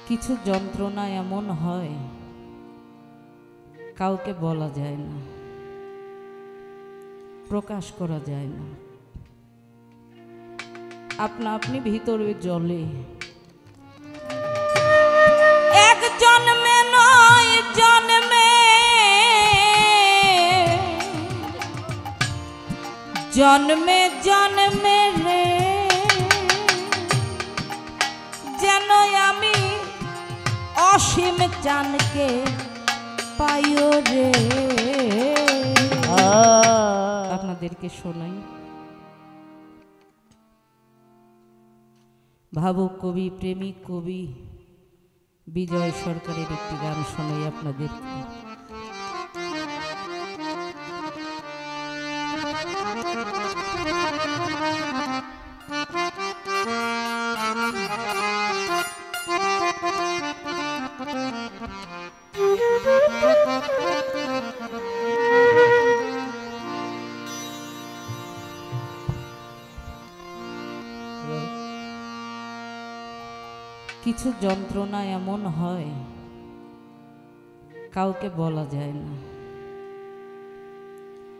কিছু যন্ত্রণা এমন হয় কাউকে বলা যায় না, প্রকাশ করা যায় না, আপনা আপনি ভিতরে জ্বলে। এক জন্মে নয় জন্মে জন্মে জন্মে রে যেন আমি অসীম চানকে পাইও রে। আপনাদেরকে শোনাই। ভাবুক কবি, প্রেমিক কবি বিজয় সরকারের একটি গান শোনাই আপনাদেরকে। কিছু যন্ত্রণা এমন হয় কাউকে বলা যায় না,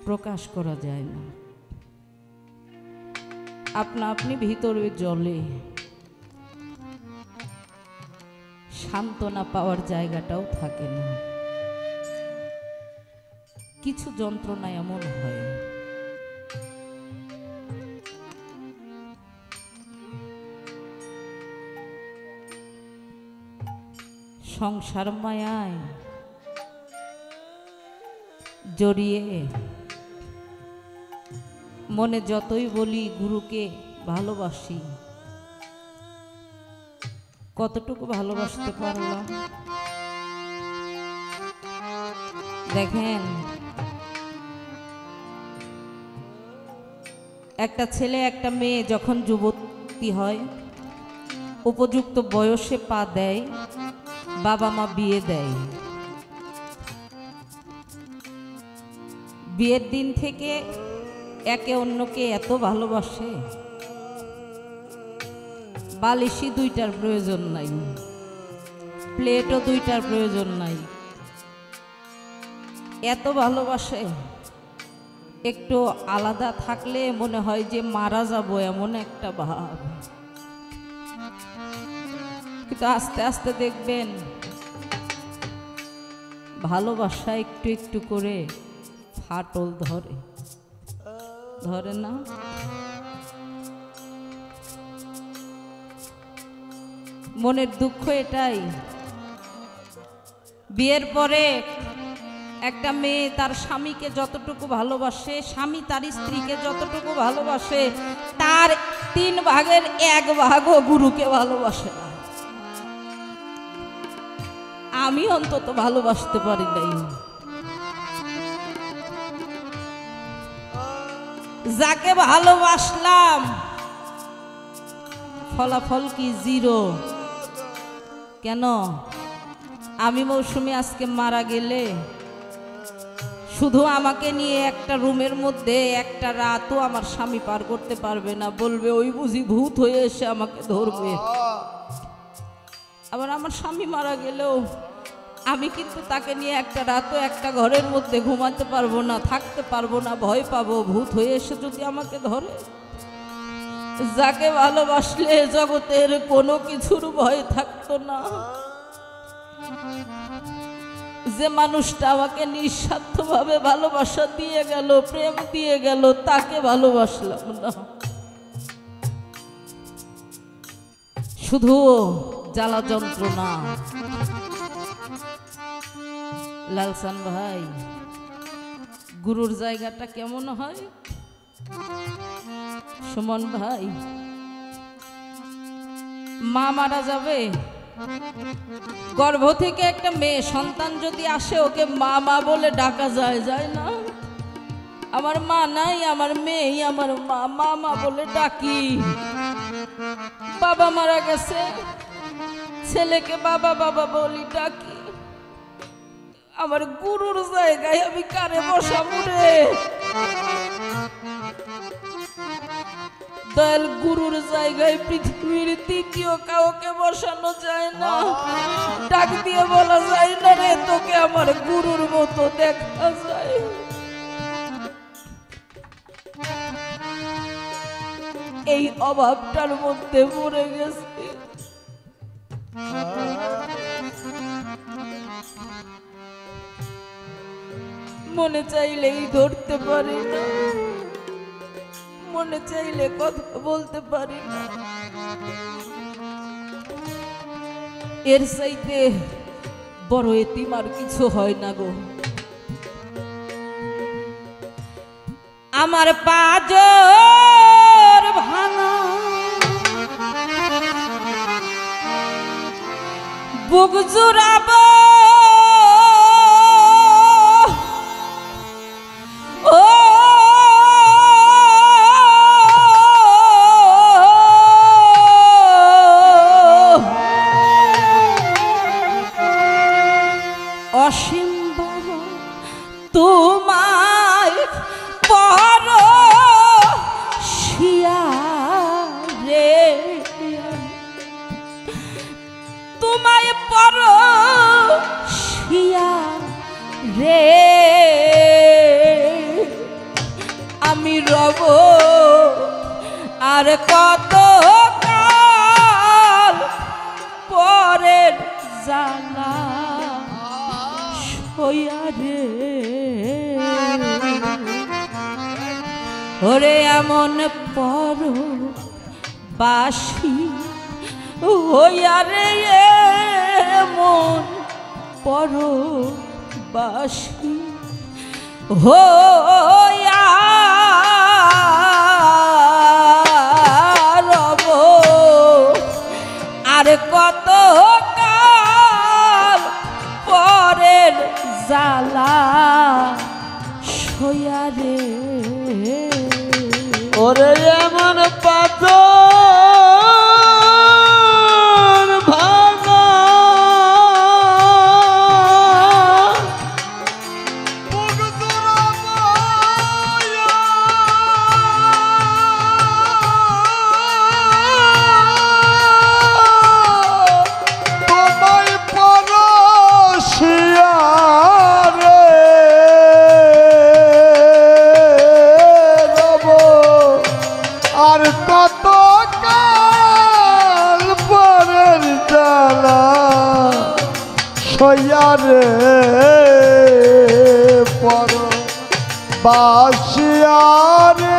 প্রকাশ করা যায় না, আপনা আপনি ভিতরে জ্বলে। সান্ত্বনা পাওয়ার জায়গাটাও থাকে না। কিছু যন্ত্রণা এমন হয় সংসার মায়ায় জড়িয়ে মনে যতই বলি গুরুকে ভালোবাসি, কতটুকু ভালোবাসতে পারলাম? দেখেন, একটা ছেলে একটা মেয়ে যখন যুবতী হয়, উপযুক্ত বয়সে পা দেয়, বাবা মা বিয়ে দেয়। বিয়ের দিন থেকে একে অন্যকে এত ভালোবাসে, বালিশি দুইটার প্রয়োজন নাই, প্লেটও দুইটার প্রয়োজন নাই, এত ভালোবাসে। একটু আলাদা থাকলে মনে হয় যে মারা যাব, এমন একটা ভাব। কিন্তু আস্তে আস্তে দেখবেন ভালোবাসা একটু একটু করে ফাটল ধরে, ধরে না? মনের দুঃখ এটাই, বিয়ের পরে একটা মেয়ে তার স্বামীকে যতটুকু ভালোবাসে, স্বামী তার স্ত্রীকে যতটুকু ভালোবাসে, তার 3 ভাগের 1 ভাগও গুরুকে ভালোবাসে না। আমি অন্তত ভালোবাসতে পারি নাই। যাকে ভালোবাসলাম ফলাফল কি? 0। কেন? আমি মৌসুমী আজকে মারা গেলে শুধু আমাকে নিয়ে একটা রুমের মধ্যে একটা রাতও আমার স্বামী পার করতে পারবে না, বলবে ওই বুঝি ভূত হয়ে এসে আমাকে ধরবে। আবার আমার স্বামী মারা গেলেও আমি কিন্তু তাকে নিয়ে একটা রাতও একটা ঘরের মধ্যে ঘুমাতে পারবো না, থাকতে পারবো না, ভয় পাবো ভূত হয়ে এসে যদি আমাকে ধরে। যাকে ভালোবাসলে জগতের কোনো কিছুর ভয় থাকতো না, যে মানুষটা আমাকে নিঃস্বার্থভাবে ভালোবাসা দিয়ে গেল, প্রেম দিয়ে গেল, তাকে ভালোবাসলাম না। শুধু জ্বালা যন্ত্রণা। লালসান ভাই, গুরুর জায়গাটা কেমন হয়? সুমন ভাই, মা মারা যাবে, গর্ভ থেকে একটা মেয়ে সন্তান যদি আসে, ওকে মা মা বলে ডাকা যায়, যায় না? আমার মা নাই, আমার মেয়ে আমার মা, মা মা বলে ডাকি। বাবা মারা গেছে, ছেলেকে বাবা বাবা বলি ডাকি। আমার গুরুর জায়গায় আমি কারে বসাবো রে? দয়াল গুরুর জায়গায় পৃথিবীর তৃতীয় কাউকে বসানো যায় না। ডাক দিয়ে বলা যায় না রে তোকে আমার গুরুর মতো দেখা যায়। এই অভাবটার মধ্যে পড়ে গেছে। মনে চাইলেই ধরতে পারি না, মনে চাইলে কথা বলতে পারি না। এর চাইতে বড় এতিম আর কিছু হয় না গো। আমার পাজর ভাঙা বুক জুড়াবো অসীম বড় তোমায় পরশিয়া রে, তোমায় পরশিয়া রে আমি রব আর কত কাল পরের জানা রে। ওরে এমন পর বাসি হইয়া রে, এমন পর বাসি হইয়া রব আর কত কাল পরের জালা সইয়া রে। ওরে এমন পাথর ভাঙা বুক জুড়াবো তোমায় পরশিয়া আর কত কাল পরের জ্বালা সইয়া রে পর বাসিয়া রে।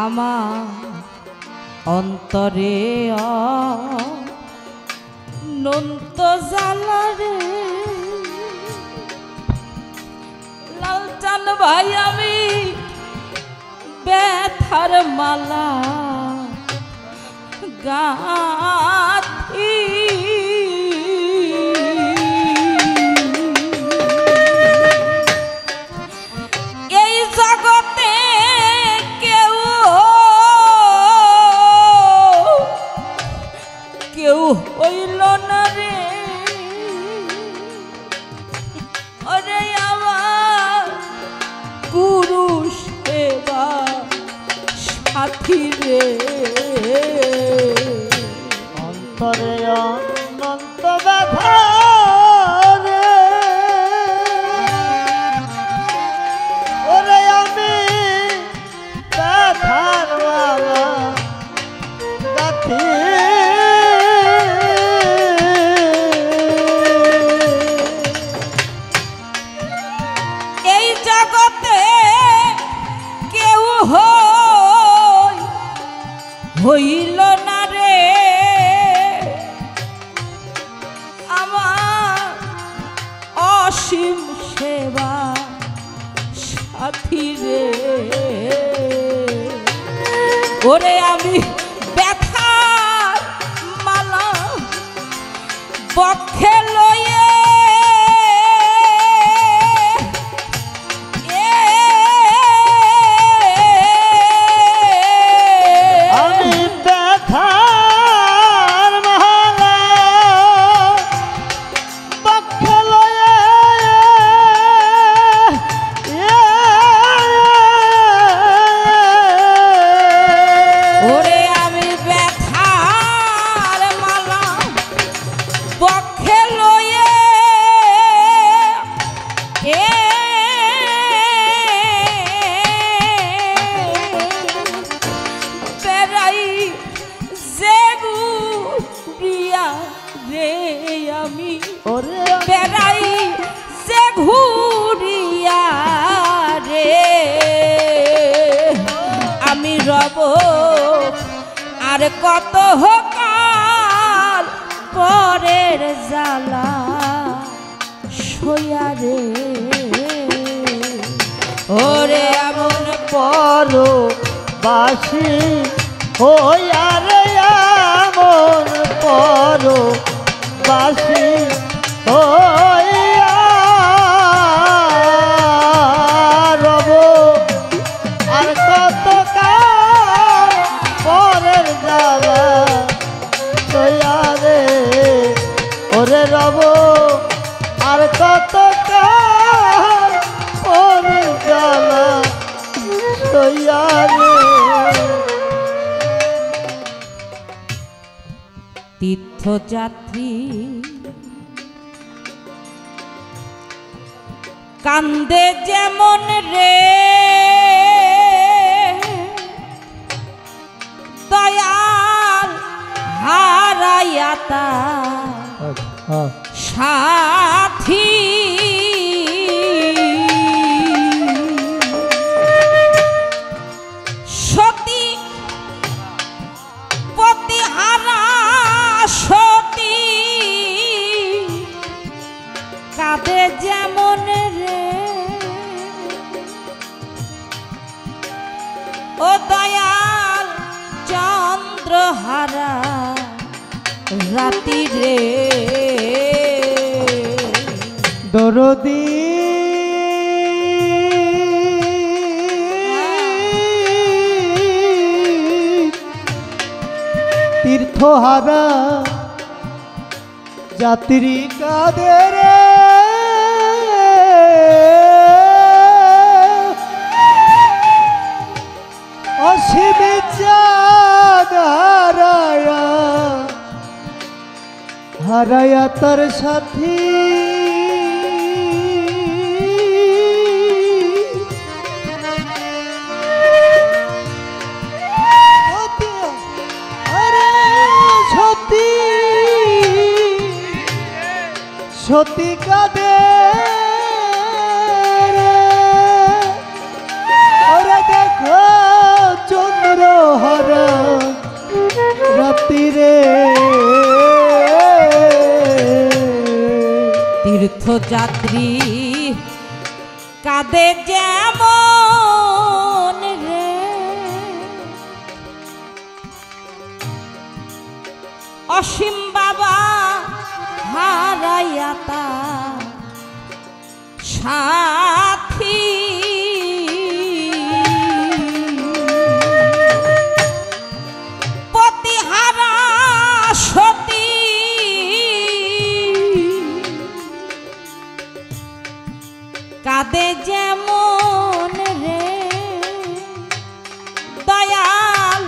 আমার অন্তরে অনন্ত জ্বালা রে লালচান ভাই আমি ব্যথার মালা গাথি এই জগতে কেউ কেউ হইল না রে। ওরে আমার গুরু সেবা সাথী রে অন্তরে অনন্ত ব্যথা রে ওরে আমি ব্যথার মালা গাথি এই জগতে কেউ হইল না রে আমার অসীম সেবা সাথী রে। ওরে আমি ব্যথার মালা বক্ষে লয়ে রব আর কত কাল পরের জ্বালা সইয়া রে ওরে এমন পরবাসী হইয়া রে এমন পরবাসী হইয়া রব আর কত কাল পরের জ্বালা সইয়া রে ওরে রব আর কত কাল পরের জ্বালা সইয়া রে। তীর্থযাত্রী কান্দে যেমন রে দয়াল হারাইয়া তার সাথী সতী পতিহারা সতী কাঁদে যেমন রে ও দয়াল চন্দ্রহারা রাতি রে দরদি তীর্থহারা যাত্রী কাদের অসীম চাঁদ হারায়া হারায়া তার সাথী সতী কাঁদে ওরে দেখো চন্দ্রহারা রাত্রিরে তীর্থযাত্রী কাঁদে যেমন রে অসীম বাবা হারাইয়া তার সাথী পতিহারা সতী কাঁদে যেমন রে দয়াল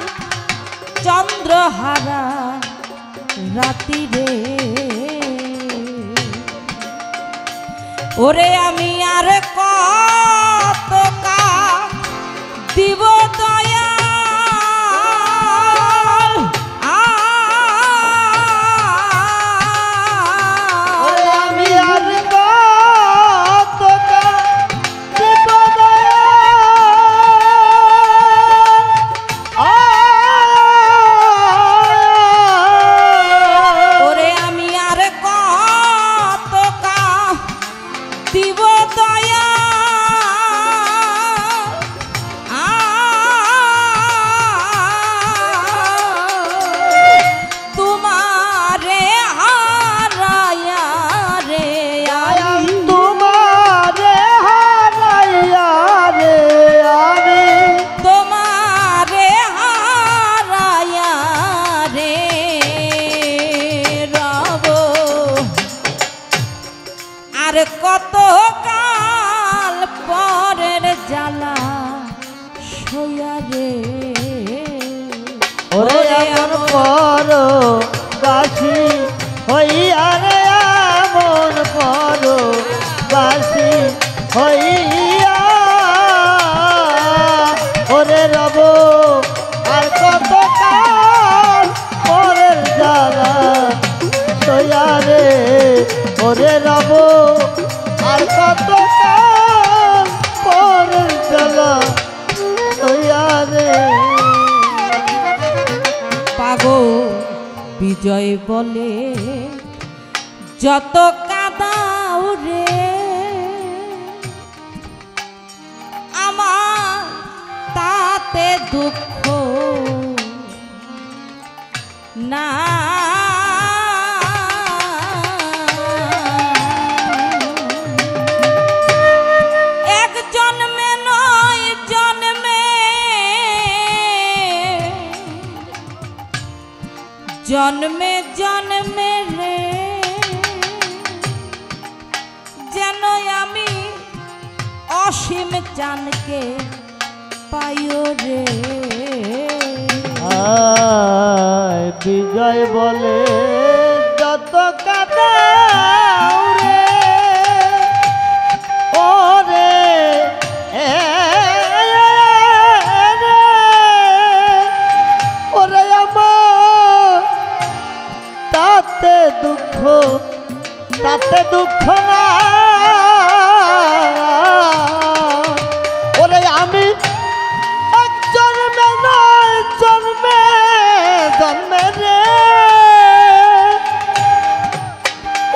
চন্দ্রহারা রাতি রে ওরে আমি আর কত দিব দয়াল আমি আর কত দিব ওরে আমি আর কত দিব দয়া তোমারে হারায়া রে আমি তোমারে হারাইয়া রে আমি তোমারে হারায়া রে রব আর কত কাল পরের জ্বালা সইয়া রে ওরে এমন পরবাসী হইয়া রে এমন পরবাসী হইয়া ওরে রব আর কত কাল পরের জ্বালা সইয়া রে ওরে রব আর কত কাল পরের জ্বালা সইয়া রে। বিজয় বলে যত কাদাও রে আমার তাতে দুঃখ না এক জন্মে নয় জন্মে জন্মে জন্মে রে যেন আমি অসীম চানকে পাইও রে বিজয় বলে যত কাদাও রে ওরে ওরে আমার তাতে দুঃখ না ওরে আমি এক জন্মে নয় জন্মে জন্মে রে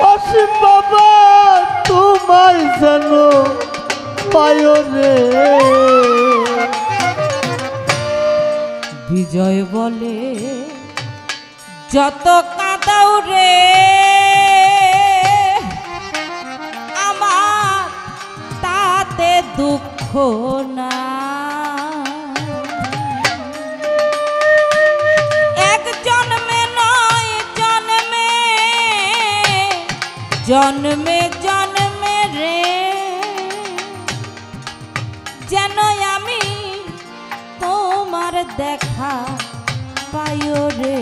অসীম বাবা তোমায় যেন পায় রে বিজয় বলে যত কাদাও রে আমার তাতে দুঃখ না এক জন্মে নয় জন্মে জন্মে জন্মে রে যেন আমি তোমার দেখা পাইও রে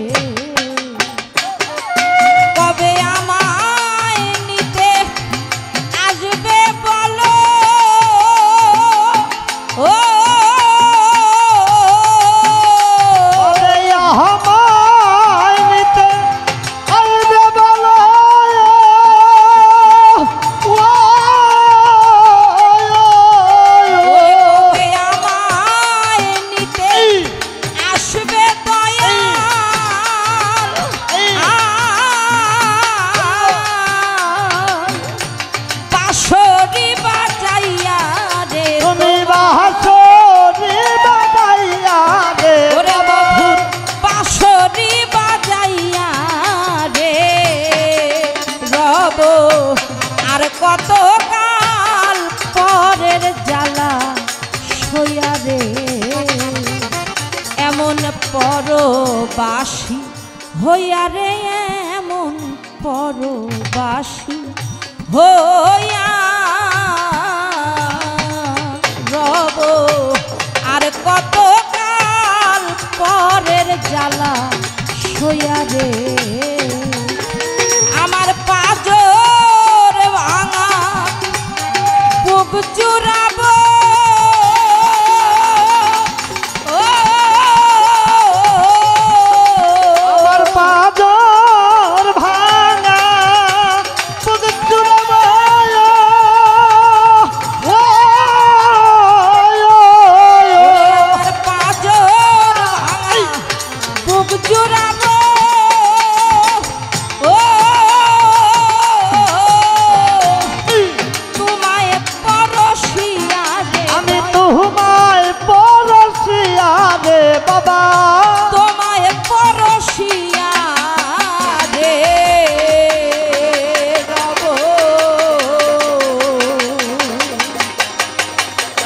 কবে আমায় নিতে আসবে বলো ও আমায় নিতে আসবে বলো কবে আমায় নিতে আসবে বাঁশরি বাজাইয়া রে তুমি বাঁশরি বাজাইয়া রে ওরে বাবু বাঁশরি বাজাইয়া রে রব আর কত কাল পরের জ্বালা সইয়া রে এমন পরবাসী হইয়া রে এমন পরবাসী হইয়া রব আর কত কাল পরের জ্বালা সইয়া রে আমার পাজর ভাঙা বুক চুরাবো আমার পাজর ভাঙা বুক চুরাবো আমার পাজর ভাঙা বুক চুরাবো ও তোমায় পরশিয়া রে আমি তোমায় পরশিয়া রে বাবা তোমায় পরশিয়া রে রব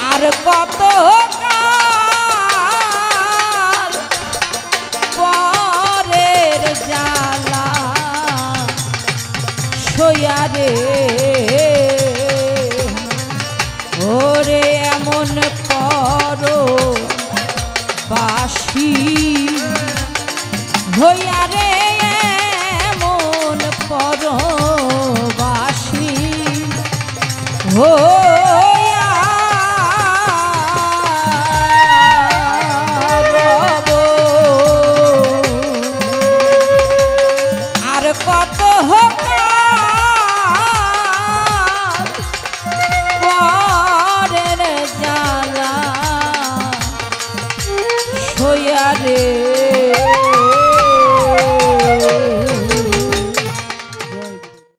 আর কত কাল পরের জ্বালা সইয়া রে ওরে এমন পরবাসী হইয়া রে এমন পরবাসী হো